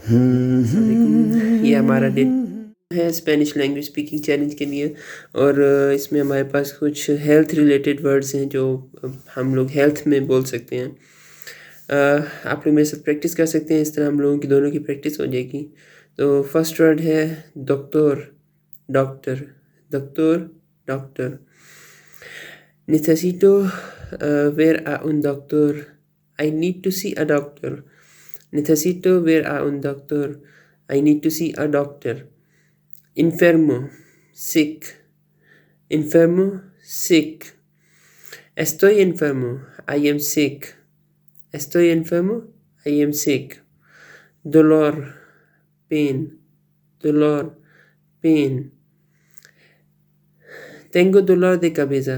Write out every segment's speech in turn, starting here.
अस्सलामुअलैकुम। ये हमारा डे है स्पेनिश लैंग्वेज स्पीकिंग चैलेंज के लिए। और इसमें हमारे पास कुछ हेल्थ रिलेटेड वर्ड्स हैं जो हम लोग हेल्थ में बोल सकते हैं। आप लोग मेरे साथ प्रैक्टिस कर सकते हैं, इस तरह हम लोगों की दोनों की प्रैक्टिस हो जाएगी। तो फर्स्ट वर्ड है doctor. Doctor doctor doctor. Necesito ver a un doctor. I need to see a doctor. Necesito ver a un doctor. I need to see a doctor. Enfermo, sick. Enfermo, sick. Estoy enfermo. I am sick. Estoy enfermo. I am sick. Dolor, pain. Dolor, pain. Tengo dolor de cabeza.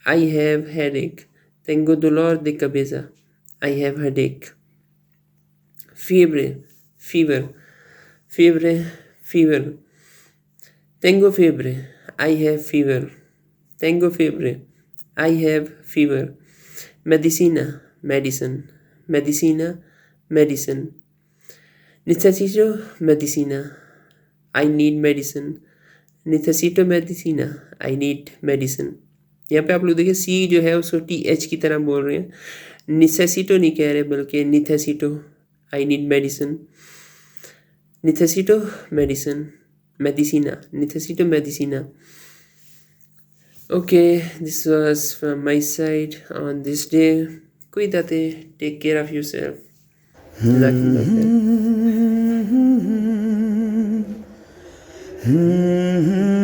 I have headache. Tengo dolor de cabeza. I have headache. Fiebre, fever. Fiebre, fever. Tengo fiebre. I have fever. Tengo fiebre. I have fever. Medicina, medicine. Medicina, medicine. Necesito medicina. I need medicine. Necesito medicina. I need medicine. यहाँ पे आप लोग देखिए सी जो है उसको T H की तरह बोल रहे हैं, निसेसिटो नहीं कह रहे बल्कि निथेसिटो। आई नीड मेडिसिन, निथेसिटो medicine, medicina, necesito medicina. Okay, this was from my side on this day. Cuídate, take care of yourself. Jazakallah khair.